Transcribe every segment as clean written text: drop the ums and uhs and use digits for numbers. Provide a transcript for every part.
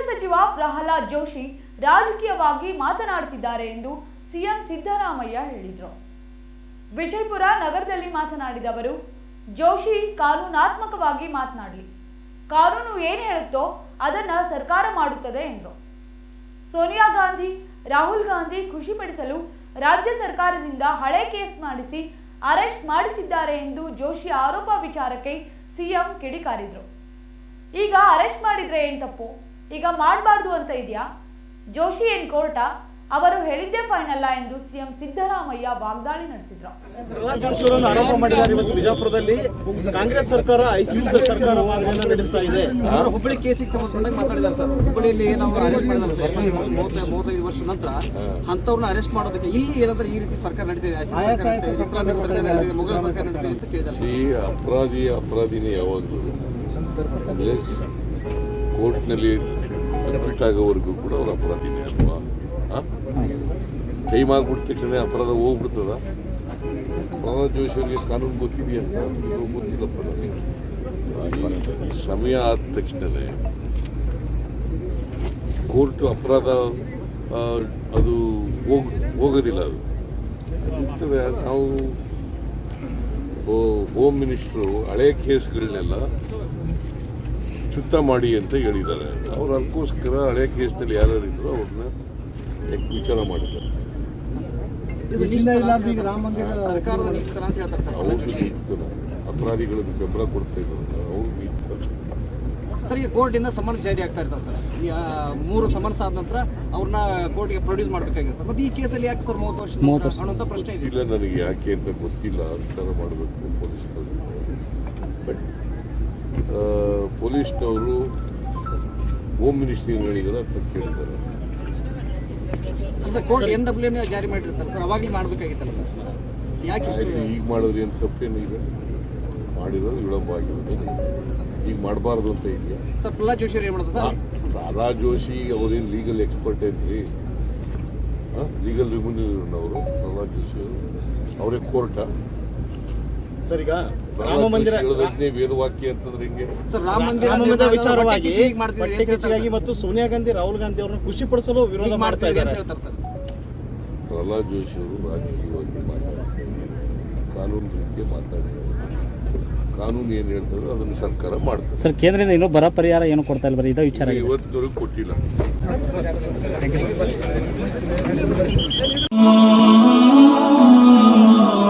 ಸಚಿವ ಪ್ರಹ್ಲಾದ್ ಜೋಶಿ ರಾಜಕೀಯವಾಗಿ ಮಾತನಾಡುತ್ತಿದ್ದಾರೆ ಎಂದು ಸಿಎಂ ಸಿದ್ದರಾಮಯ್ಯ ಹೇಳಿದರು. ವಿಜಯಪುರ ನಗರದಲ್ಲಿ ಮಾತನಾಡಿದ ಅವರು, ಜೋಶಿ ಕಾನೂನಾತ್ಮಕವಾಗಿ ಮಾತನಾಡಲಿ, ಕಾನೂನು ಏನು ಹೇಳುತ್ತೋ ಅದನ್ನ ಸರ್ಕಾರ ಮಾಡುತ್ತದೆ ಎಂದರು. ಸೋನಿಯಾ ಗಾಂಧಿ, ರಾಹುಲ್ ಗಾಂಧಿ ಖುಷಿಪಡಿಸಲು ರಾಜ್ಯ ಸರ್ಕಾರದಿಂದ ಹಳೆ ಕೇಸ್ ಮಾಡಿಸಿ ಅರೆಸ್ಟ್ ಮಾಡಿಸಿದ್ದಾರೆ ಎಂದು ಜೋಶಿ ಆರೋಪ ವಿಚಾರಕ್ಕೆ ಸಿಎಂ ಕಿಡಿಕಾರಿದ್ರು. ಈಗ ಅರೆಸ್ಟ್ ಮಾಡಿದ್ರೆ ಏನ್ ತಪ್ಪು, ಈಗ ಮಾಡಬಾರ್ದು ಅಂತ ಇದೆಯಾ? ಜೋಶಿ ಏನ್ ಕೋರ್ಟ? ಅವರು ಹೇಳಿದ್ದೇ ಫೈನ್ ಅಲ್ಲ ಎಂದು ಸಿಎಂ ಸಿದ್ದರಾಮಯ್ಯ ವಾಗ್ದಾಳಿ ನಡೆಸಿದ್ರು. ಪ್ರಹ್ಲಾದ್ ಜೋಶಿ ಅವರನ್ನು ಆರೋಪ ಮಾಡಿದ್ದಾರೆ. ಇವತ್ತು ವಿಜಯಪುರದಲ್ಲಿ ಕಾಂಗ್ರೆಸ್ ಸರ್ಕಾರ ಐಸಿಸ್ ಸರ್ಕಾರ ಮಾದರಿಯನ್ನು ನಡೆಸ್ತಾ ಇದೆ. ಹುಬ್ಬಳ್ಳಿ ಕೇಸಿಗೆ ಸಂಬಂಧಪಟ್ಟಾಗ ಮಾತಾಡಿದ್ದಾರೆ ಸರ್. ಹುಬ್ಬಳ್ಳಿಯಲ್ಲಿ ನಾವು ಅರೆಸ್ಟ್ ಮಾಡಿದ್ದಾರೆ ಸರ್. 35 ವರ್ಷ ನಂತರ ಅಂತವ್ರನ್ನ ಅರೆಸ್ಟ್ ಮಾಡೋದಕ್ಕೆ ಇಲ್ಲಿ ಏನಾದ್ರೂ ಈ ರೀತಿ ಸರ್ಕಾರ ನಡೀತಿದೆ, ಇಸ್ಲಾಮಿಕ್ ಸರ್ಕಾರ, ಮೊಘಲ್ ಸರ್ಕಾರ ನಡೀತಿದೆ ಅಂತ ಕೇಳಿದ್ದಾರೆ. ಅಪರಾಧಿನೇ ಯಾವಾಗಲೂ ಕೋರ್ಟ್ನಲ್ಲಿ ಆಗೋವರೆಗೂ ಕೂಡ ಅವ್ರ ಅಪರಾಧಿನೇ ಅಲ್ವಾ? ಟೈಮ್ ಆಗ್ಬಿಡ್ತಿಟ್ಟೆ ಅಪರಾಧ ಹೋಗ್ಬಿಡ್ತದ? ಪ್ರಹ್ಲಾದ್ ಜೋಶಿ ಅವರಿಗೆ ಕಾನೂನು ಗೊತ್ತಿದೆಯಂತ ಗೊತ್ತಿಲ್ಲಪ್ಪ. ಸಮಯ ಆದ ತಕ್ಷಣವೇ ಕೋರ್ಟ್ ಅಪರಾಧ ಅದು ಹೋಗೋದಿಲ್ಲ. ಅದು ಇರ್ತದೆ. ನಾವು ಹೋಮ್ ಮಿನಿಸ್ಟ್ರು ಹಳೆ ಕೇಸ್ಗಳನ್ನೆಲ್ಲ ಚುತ್ತ ಮಾಡಿ ಅಂತ ಹೇಳಿದ್ದಾರೆ. ಅವ್ರು ಅದಕ್ಕೋಸ್ಕರ ಹಳೆ ಕೇಸ್ನಲ್ಲಿ ಯಾರ್ಯಾರು ಇದ್ರು ಅವ್ರನ್ನ ವಿಚಾರ ಮಾಡಿದ್ದಾರೆ. ಅಪರಾಧಿಗಳಿಗೆ ಬೆಂಬಲ ಕೊಡ್ತಾ ಇದ್ದಾರೆ, ಅವ್ರು ಮೀಸ್ತಾರೆ. ಸರ್, ಈಗ ಕೋರ್ಟಿಂದ ಸಮನ್ಸ್ ಜಾರಿ ಆಗ್ತಾ ಇರ್ತಾರೆ ಸರ್. ಈ 3 ಸಮನ್ಸ್ ಆದ ನಂತರ ಅವ್ರನ್ನ ಕೋರ್ಟ್ಗೆ ಪ್ರೊಡ್ಯೂಸ್ ಮಾಡಬೇಕಾಗಿದೆ ಸರ್. ಮತ್ತೆ ಈ ಕೇಸಲ್ಲಿ ಯಾಕೆ ಸರ್ 30 ವರ್ಷ ಅನ್ನೋಂಥ ಪ್ರಶ್ನೆ ಇದೆ. ಇಲ್ಲ, ನನಗೆ ಯಾಕೆ ಅಂತ ಗೊತ್ತಿಲ್ಲ. ವಿಚಾರ ಮಾಡಬೇಕು ಪೊಲೀಸ್ನವರು. ಬಟ್ ಪೊಲೀಸ್ನವರು ಹೋಮ್ ಮಿನಿಸ್ಟ್ರಿಗೆ ಹೇಳಿದಾರೆ ಅಂತ ಕೇಳಿದ್ದಾರೆ. ಸರ್, ಕೋರ್ಟ್ NWA ಜಾರಿ ಮಾಡಿರ್ತಾರೆ ಸರ್, ಅವಾಗಲೇ ಮಾಡಬೇಕಾಗಿತ್ತಲ್ಲ ಸರ್. ಯಾಕೆ ಈಗ ಮಾಡಿದ್ರಿ ಅಂತ ತಪ್ಪೇನು? ಈಗ ಮಾಡಿರೋದು ವಿಳಂಬ ಆಗಿರೋದು, ಈಗ ಮಾಡಬಾರ್ದು ಅಂತ ಇದೆಯಾ ಸರ್? ಪ್ರಹ್ಲಾದ್ ಜೋಶಿ ಏನು ಮಾಡೋದು ಸರ್? ಪ್ರಹ್ಲಾದ್ ಜೋಶಿ ಅವ್ರೇನು ಲೀಗಲ್ ಎಕ್ಸ್ಪರ್ಟ್ ಏನ್ರಿ? ಲೀಗಲ್ ರಿಮ್ಯೂನರೇಷನ್ ಅವರು ಪ್ರಹ್ಲಾದ್ ಜೋಶಿ ಅವರೇ ಕೋರ್ಟ ಸರ್. ಈಗ ರಾಮ ಮಂದಿರ ವೇದವಾಕ್ಯ ಅಂತಂದ್ರೆ ಹಿಂಗೆ ಸರ್, ರಾಮ ಮಂದಿರ ವಿಚಾರವಾಗಿ ಮತ್ತು ಸೋನಿಯಾ ಗಾಂಧಿ, ರಾಹುಲ್ ಗಾಂಧಿ ಅವರನ್ನು ಖುಷಿಪಡಿಸಲು ವಿರೋಧ ಮಾಡ್ತಾ ಇದ್ದಾರೆ. ಪ್ರಹ್ಲಾದ್ ಜೋಶಿ ಅವರು ರಾಜಕೀಯವಾಗಿ ಮಾತಾಡ್ತಾರೆ, ಕಾನೂನು ರೀತಿಯ ಮಾತಾಡ್ತಾರೆ. ಕಾನೂನು ಏನು ಹೇಳ್ತಾರೆ ಅದನ್ನು ಸರ್ಕಾರ ಮಾಡ್ತಾರೆ. ಸರ್, ಕೇಂದ್ರದಿಂದ ಇನ್ನೂ ಬರ ಪರಿಹಾರ ಏನು ಕೊಡ್ತಾ ಇಲ್ಲ, ಬರೀ ಇದೇ ವಿಚಾರ ಇವತ್ತಿನವರೆಗೂ ಕೊಟ್ಟಿಲ್ಲ.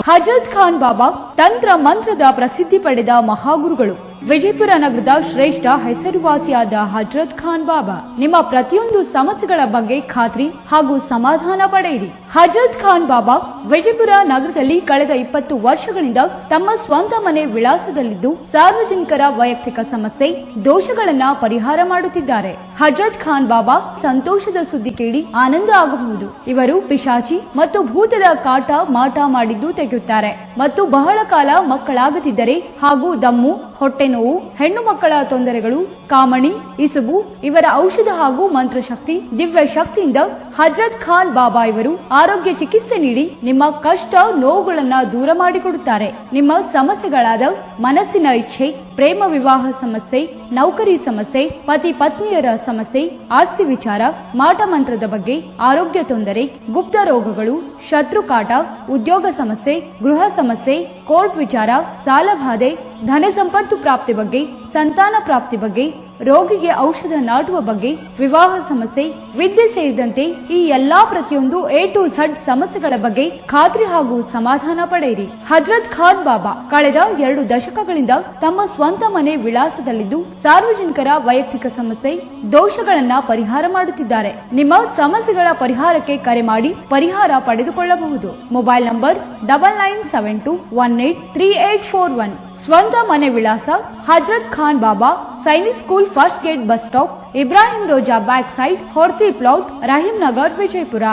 ಹಜರತ್ ಖಾನ್ ಬಾಬಾ ತಂತ್ರ ಮಂತ್ರದ ಪ್ರಸಿದ್ಧಿ ಪಡೆದ ಮಹಾಗುರುಗಳು. ವಿಜಯಪುರ ನಗರದ ಶ್ರೇಷ್ಠ ಹೆಸರುವಾಸಿಯಾದ ಹಜರತ್ ಖಾನ್ ಬಾಬಾ ನಿಮ್ಮ ಪ್ರತಿಯೊಂದು ಸಮಸ್ಯೆಗಳ ಬಗ್ಗೆ ಖಾತ್ರಿ ಹಾಗೂ ಸಮಾಧಾನ ಪಡೆಯಿರಿ. ಹಜರತ್ ಖಾನ್ ಬಾಬಾ ವಿಜಯಪುರ ನಗರದಲ್ಲಿ ಕಳೆದ 20 ವರ್ಷಗಳಿಂದ ತಮ್ಮ ಸ್ವಂತ ಮನೆ ವಿಳಾಸದಲ್ಲಿದ್ದು ಸಾರ್ವಜನಿಕರ ವೈಯಕ್ತಿಕ ಸಮಸ್ಯೆ, ದೋಷಗಳನ್ನ ಪರಿಹಾರ ಮಾಡುತ್ತಿದ್ದಾರೆ. ಹಜರತ್ ಖಾನ್ ಬಾಬಾ ಸಂತೋಷದ ಸುದ್ದಿ ಕೇಳಿ ಆನಂದ ಆಗಬಹುದು. ಇವರು ಪಿಶಾಚಿ ಮತ್ತು ಭೂತದ ಕಾಟ ಮಾಟ ಮಾಡಿದ್ದು ತೆಗೆಯುತ್ತಾರೆ ಮತ್ತು ಬಹಳ ಕಾಲ ಮಕ್ಕಳಾಗದಿದ್ದರೆ ಹಾಗೂ ದಮ್ಮು, ಹೊಟ್ಟೆ ನೋವು, ಹೆಣ್ಣು ಮಕ್ಕಳ ತೊಂದರೆಗಳು, ಕಾಮಣಿ, ಇಸುಬು ಇವರ ಔಷಧ ಹಾಗೂ ಮಂತ್ರಶಕ್ತಿ, ದಿವ್ಯ ಶಕ್ತಿಯಿಂದ ಹಜರತ್ ಖಾನ್ ಬಾಬಾ ಇವರು ಆರೋಗ್ಯ ಚಿಕಿತ್ಸೆ ನೀಡಿ ನಿಮ್ಮ ಕಷ್ಟ ನೋವುಗಳನ್ನ ದೂರ ಮಾಡಿಕೊಡುತ್ತಾರೆ. ನಿಮ್ಮ ಸಮಸ್ಯೆಗಳಾದ ಮನಸ್ಸಿನ ಇಚ್ಛೆ, ಪ್ರೇಮ ವಿವಾಹ ಸಮಸ್ಯೆ, ನೌಕರಿ ಸಮಸ್ಯೆ, ಪತಿ ಪತ್ನಿಯರ ಸಮಸ್ಯೆ, ಆಸ್ತಿ ವಿಚಾರ, ಮಾಟ ಮಂತ್ರದ ಬಗ್ಗೆ, ಆರೋಗ್ಯ ತೊಂದರೆ, ಗುಪ್ತ ರೋಗಗಳು, ಶತ್ರುಕಾಟ, ಉದ್ಯೋಗ ಸಮಸ್ಯೆ, ಗೃಹ ಸಮಸ್ಯೆ, ಕೋರ್ಟ್ ವಿಚಾರ, ಸಾಲಬಾಧೆ, ಧನ ಸಂಪತ್ತು ಪ್ರಾಪ್ತಿ ಬಗ್ಗೆ, ಸಂತಾನ ಪ್ರಾಪ್ತಿ ಬಗ್ಗೆ, ರೋಗಿಗೆ ಔಷಧ ನಾಟುವ ಬಗ್ಗೆ, ವಿವಾಹ ಸಮಸ್ಯೆ, ವಿದ್ಯೆ ಸೇರಿದಂತೆ ಈ ಎಲ್ಲಾ ಪ್ರತಿಯೊಂದು A to Z ಸಮಸ್ಯೆಗಳ ಬಗ್ಗೆ ಖಾತ್ರಿ ಹಾಗೂ ಸಮಾಧಾನ ಪಡೆಯಿರಿ. ಹಜರತ್ ಖಾನ್ ಬಾಬಾ ಕಳೆದ 2 ದಶಕಗಳಿಂದ ತಮ್ಮ ಸ್ವಂತ ಮನೆ ವಿಳಾಸದಲ್ಲಿದ್ದು ಸಾರ್ವಜನಿಕರ ವೈಯಕ್ತಿಕ ಸಮಸ್ಯೆ, ದೋಷಗಳನ್ನ ಪರಿಹಾರ ಮಾಡುತ್ತಿದ್ದಾರೆ. ನಿಮ್ಮ ಸಮಸ್ಯೆಗಳ ಪರಿಹಾರಕ್ಕೆ ಕರೆ ಮಾಡಿ ಪರಿಹಾರ ಪಡೆದುಕೊಳ್ಳಬಹುದು. Mobile number 9972183841. ಸ್ವಂತ ಮನೆ ವಿಳಾಸ Hazrat Khan Baba, Sainik school, first gate, bus stop, Ibrahim Roza back side, Horti plot, Rahim Nagar, Vijayapura.